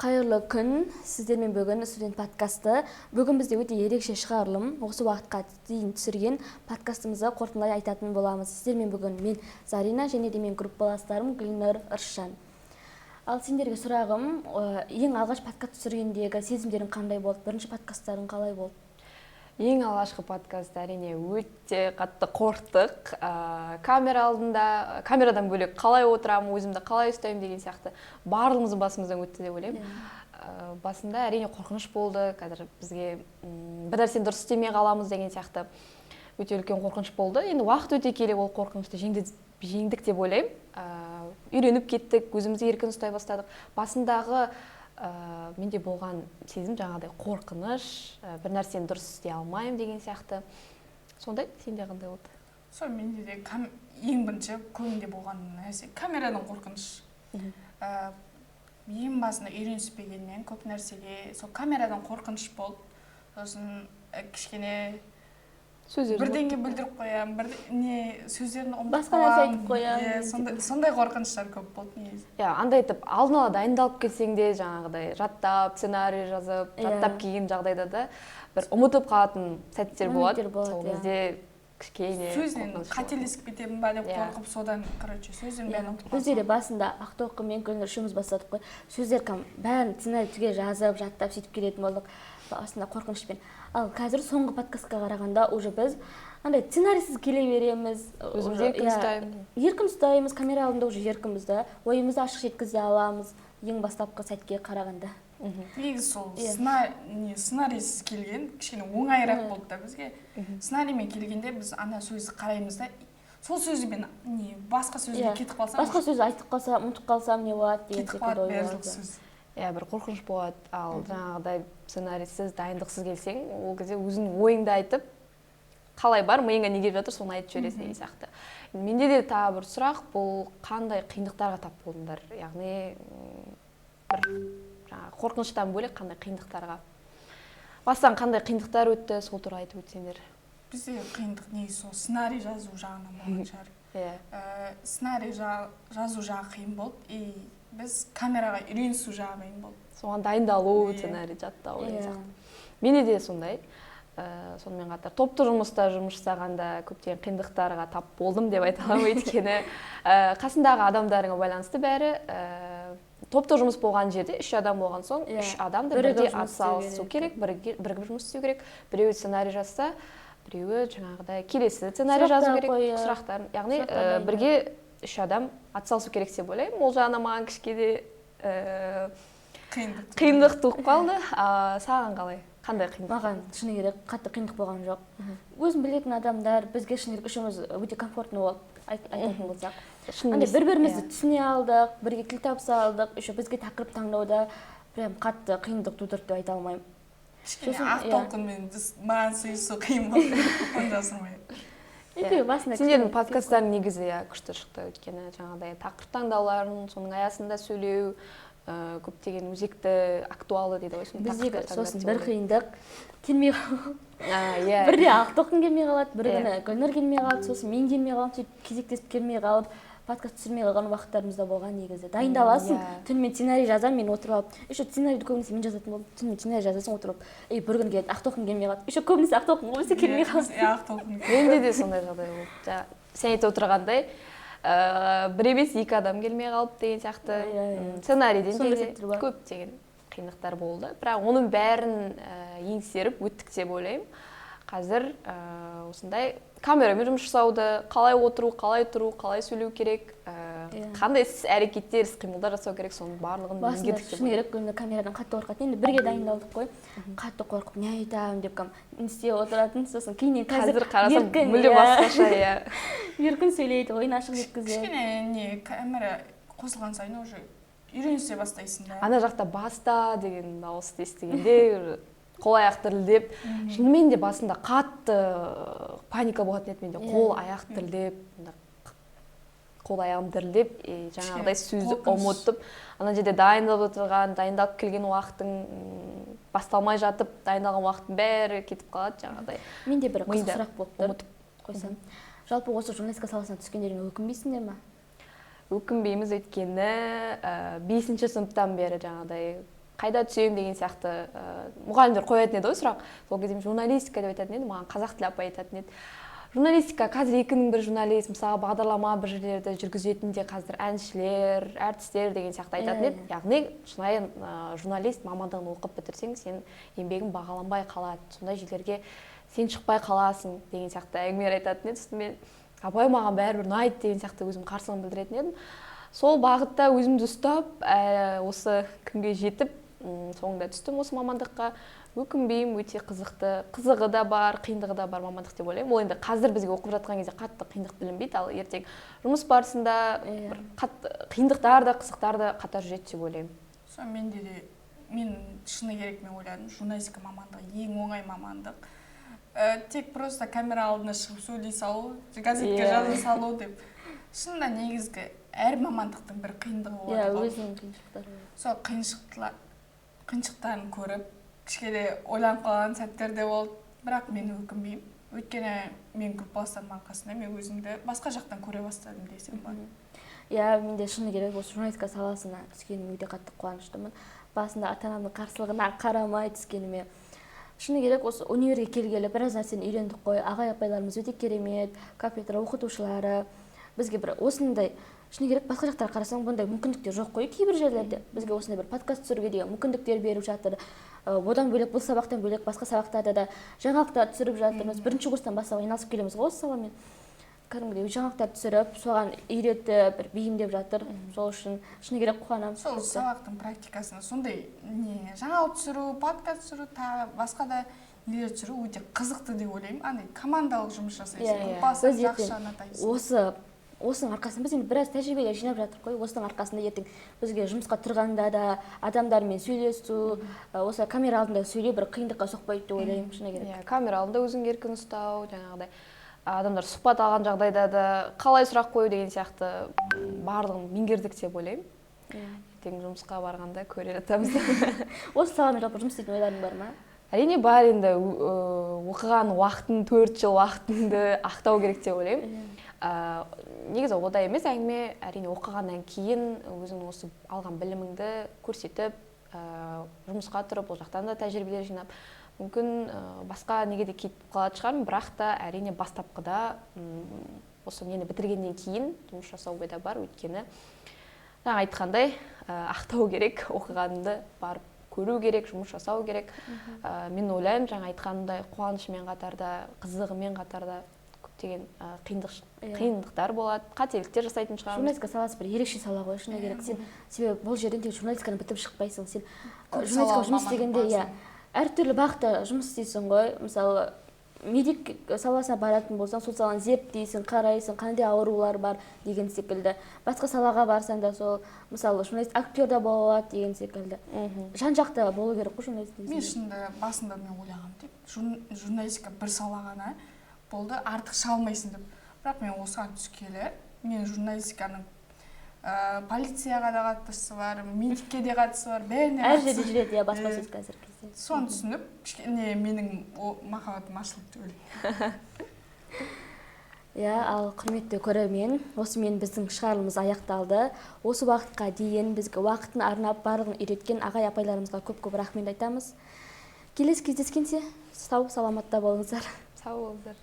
Қайырлы күн, сіздермен бүгін студент подкасты. Бүгін бізде өте ерекше шығарылым. Осы уақытқа дейін түсірген подкастымызды қорытындылай айтатын боламыз. Сіздермен бүгін мен Зарина және де мен группаластарым Гүлнұр, Ыршан. Ал сендерге сұрағым, ең алғаш подкаст түсіргендегі сезімдерің қандай болды? Бірінші подкасттарың қалай болды? Ең алғашқы подкаст әрине өте қатты қорқтық. Камера алдында, камерадан бөлек қалай отырамын, өзімді қалай ұстаймын деген сияқты барлығымыздың басымыздан өтті деп ойлаймын. Басында әрине қорқыныш болды. Қазір бізге бір нәрсені дұрыс істемей қаламыз деген сияқты өте үлкен қорқыныш болды. Енді уақыт өте келе ол қорқынышты жеңдік деп ойлаймын. Үйреніп кеттік, өзімізді еркін ұстай бастадық. Басындағы менде болған сезім жаңағыдай қорқыныш, бір нәрсені дұрыс істей алмаймын деген сияқты. Сондай, сенде қандай болды? Сол менде де ең бірінші көңілде болған нәрсе камерадан қорқыныш. Ең басында үйреніспегеннен көп нәрсеге сол камерадан қорқыныш болды. Сосын кішкене бірдеңе білдіріп қоямын, сөздерін ұмытып айтып қоямын. Сондай қорқыныштар көп болды негізі. Андай етіп алдын ала дайындалып келсең де жаңағыдай жаттап, сценарий жазып, жаттап келген жағдайда да бір ұмытып қалатын сәттер болады. Сол кезде кішкене сөзден қателесіп кетемін ба деп қорқып, содан сөзден бәрін ұмытып қалсам. Бізде басында Ақтоқы мен Гүлнұр үшеуміз бастадық қой. Сөздер бәрін сценарий түгел жазып, жаттап сөйтіп келетін болдық. Басында қорқынышпен. Ал қазір соңғы подкастқа қарағанда уже біз сценарийсіз келе береміз. Өзімізді еркін ұстаймыз. Еркін ұстаймыз, камера алдында уже еркінбізді. Ойымызды ашық жеткізе аламыз. Ең бастапқы сәтке қарағанда. Негізі сол сценарийсіз келген кішкене оңайырақ болды да бізге. Сценариймен келгенде біз ана сөзді қараймыз да, сол сөзбен басқа сөзге кетіп қалсам, басқа сөз айтып қалсам, ұмытып қалсам не болады деген секілді ой болады. Бір қорқыныш болады. Ал жаңағыдай сценарийсіз, дайындықсыз келсең, ол кезде өзіңнің ойыңды айтып, қалай бар, миыңа не келіп жатыр, соны айтып жібересің деген сияқты. Менде де тағы бір сұрақ, бұл қандай қиындықтарға тап болдыңдар? Яғни қорқыныштан бөлек қандай қиындықтарға? Бастан қандай қиындықтар өтті, сол туралы айтып өтсеңдер. Бізде қиындық негізі сол сценарий жазу жағынан болған шығар. Сценарий жазу жағы қиын болды. Біз камераға үйренісу жағы қиын болды. Соған дайындалу, сценарий жаттау деген сияқты. Менде де сондай. Сонымен қатар топты жұмыста жұмыс жасағанда көптеген қиындықтарға тап болдым деп айта аламын, өйткені қасындағы адамдарыңа байланысты бәрі. Топты жұмыс болған жерде 3 адам болған соң, 3 адам да бірге атсалысу керек, бірігіп жұмыс істеу керек. Біреуі сценарий жазса, біреуі жаңағыдай келесі сценарий жазу керек, сұрақтарын. Яғни бірге 3 адам атсалысу керек деп ойлаймын. Ол жағынан маған кішкене қиындық туып қалды. Саған қалай? Қандай қиындық? Маған шыны керек қатты қиындық болған жоқ. Өзім білетін адамдар, бізге шыны керек үшеуміз өте комфортный болып айтатын болсақ. Бір-бірімізді түсіне алдық, бірге тіл табыса алдық. Бізге тақырып таңдауда прям қатты қиындық тудырды деп айта алмаймын. Кішкене Ақтоқымен маған сөйлесу қиын болды. Онда жасырмаймын. Сендердің подкасттарың негізі күшті шықты, өйткені жаңағыдай тақырып таңдауларын, соның аясында сөйлеу, көптеген өзекті, актуалды дейді ғой. Біздегі сосын бір қиындық келмей қалады. Бірде Ақтоқын келмей қалады, бір күні Гүлнұр келмей қалады, сосын мен келмей қалып, сөйтіп кезектесіп келмей қалып, подкаст түсірмей қалған уақыттарымызда болған негізі. Дайындаласың, түнімен сценарий жазамын, мен отырып алып. Сценарийді көбінесе мен жазатын болдым. Түнімен сценарий жазасың, отырып алып. Бір күн келеді, Ақтоқын келмей қалады. Көбінесе Ақтоқын өзі келмей қалады. Менде де сондай жағдай болды. Сен айтып отырғандай, бір емес 2 адам келмей қалып деген сияқты. Сценарийден де көптеген қиындықтар болды. Бірақ оның бәрін еңсеріп өттік деп ойлаймын. Қазір осындай камерамен жұмыс жасауды, қалай отыру, қалай тұру, қалай сөйлеу керек, қандай әрекеттер, іс-қимылдар жасау керек, соның барлығын меңгердік деп. Шыны керек, камерадан қатты қорқатын. Енді бірге дайындалдық қой. Қатты қорқып, не айтамын деп істеп отыратын, сосын кейіннен қазір қарасам мүлде басқаша. Еркін сөйлейді, ойын ашық жеткізеді. Кішкене камера қосылған сайын уже үйренісе бастайсың да. Ана жақта баста деген дауысты естігенде қол аяқ дірілдеп, шынымен де басында қатты паника болатын еді менде. Қол аяқ дірілдеп, қол аяғым дірілдеп, жаңағыдай сөзді ұмытып, ана жерде дайындалып келген уақыттың басталмай жатып, дайындалған уақыттың бәрі кетіп қалады жаңағыдай. Менде бір қызық сұрақ болып тұр. Қойсам, жалпы осы журналистика саласына түскендеріңе өкінбейсіңдер ме? Өкінбейміз, өйткені 5-ші сыныптан бері жаңағыдай қайда түсемін деген сияқты мұғалімдер қоятын еді ғой сұрақ. Сол кезде мен журналистика деп айтатын едім, маған қазақ тілі апай айтатын еді. Журналистика қазір екінің бір журналист, мысалы бағдарлама бір жерлерді жүргізетін де қазір әншілер, әртістер деген сияқты айтатын еді. Яғни шынайы журналист мамандығын оқып бітірсең, сен еңбегің бағаланбай қалады. Сондай жерлерге сен шықпай қаласың деген сияқты әңгімелер айтатын еді. Сосын мен апай маған бәрібір ұнайды деген сияқты өзім қарсылығын білдіретін едім. Сол бағытта өзімді ұстап, осы күнге жетіп, соңында түстім осы мамандыққа. Өкінбеймін, өте қызықты, қызығы да бар, қиындығы да бар мамандық деп ойлаймын. Ол енді қазір бізге оқып жатқан кезде қатты қиындық білінбейді, ал ертең жұмыс барысында бір қиындықтар да, қызықтар да қатар жүреді деп ойлаймын. Сол менде де, мен шыны керек мен ойладым, журналистика мамандығы ең оңай мамандық. Тек просто камера алдына шығып сөйлей салу, газетке жаза салу деп. Шынында негізгі әр мамандықтың бір қиындығы болады. Өзінің қиыншылықтары. Сол қиыншылықтарын көріп, кішкене ойланып қалған сәттер де болды, бірақ мен өкінбеймін. Өйткені мен группаластарымның арқасында мен өзімді басқа жақтан көре бастадым десем бар. Мен де шыны керек осы журналистика саласына түскеніме өте қатты қуаныштымын. Басында ата-анамның қарсылығына қарамай түскеніме. Шыны керек осы универге келгелі біраз нәрсені үйрендік қой. Ағай-апайларымыз өте керемет, кафедра оқытушылары. Бізге бір осындай, шыны керек басқа жақтар қарасаң бұндай мүмкіндіктер жоқ қой кейбір жерлерде. Бізге осындай бір подкаст түсіруге деген мүмкіндіктер беріп жатыр. Одан бөлек бұл сабақтан бөлек басқа сабақтарда да жаңалықтар түсіріп жатырмыз. Бірінші курстан бастап айналысып келеміз ғой осы саламен. Кәдімгідей жаңалықтар түсіріп, соған үйретіп, бір бейімдеп жатыр. Сол үшін шыны керек қуанамын. Сол сабақтың практикасында сондай жаңалық түсіру, подкаст түсіру, басқа да нелер түсіру өте қызықты деп ойлаймын. Андай командалық жұмыс жасайсың, жақсы анатайсың. Осының арқасында біз енді біраз тәжірибе жинап жатыр қой. Осының арқасында ертең бізге жұмысқа тұрғанда да адамдармен сөйлесу, осы камера алдында сөйлеу бір қиындыққа соқпайды деп ойлаймын, шыны керек. Камера алдында өзің еркін ұстау, жаңағыдай адамдар сұхбат алған жағдайда да қалай сұрақ қою деген сияқты барлығын меңгердік деп ойлаймын. Ертең жұмысқа барғанда көре жатамыз. Осы саламен жалпы жұмыс істейтін ойларың бар ма? Әрине бар, енді оқыған уақытын, 4 жыл уақытыңды ақтау керек деп ойлаймын. Негізі ода емес әңгіме, әрине оқығаннан кейін өзің осы алған біліміңді көрсетіп, жұмысқа тұрып, ол жақтан да тәжірибелер жинап, мүмкін басқа неге де кетіп қалатын шығармын, бірақ та әрине бастапқыда осы нені бітіргеннен кейін жұмыс жасау ойда бар, өйткені жаңа айтқандай ақтау керек, оқығанды барып көру керек, жұмыс жасау керек. Мен ойлаймын, жаңа айтқандай қуанышымен қатарда, қызығымен қатарда көптеген қиындықтар болады, қателіктер жасайтын шығармыз. Журналистика саласы бір ерекше сала ғой, шыны керек. Сен себебі бұл жерден тек журналистиканы бітіп шықпайсың. Сен журналистика жұмыс істегенде әртүрлі бағытта жұмыс істейсің ғой. Мысалы, медик саласына баратын болсаң, сол саланы зерттейсің, қарайсың, қандай аурулар бар деген секілді. Басқа салаға барсаң да сол, мысалы, журналист актер да бола алады деген секілді. Жан-жақты болу керек қой журналист. Мен шынында басында мен ойлағам деп, журналистика бір сала ғана болды, артық шалмайсың деп. Бірақ мен осыған түскелі, мен журналистиканың полицияға да қатысы бар, медикке де қатысы бар, бәріне әр жерде жүреді, баспасөз қазір кезде. Соны түсініп, кішкене менің махаббатым ашылып деп ойлаймын. Ал құрметті көрермен, осымен біздің шығарылымыз аяқталды. Осы уақытқа дейін бізге уақытын арнап барлығын үйреткен ағай-апайларымызға көп-көп рахмет айтамыз. Келесі кездескенше сау саламатта болыңыздар. Сау болыңыздар.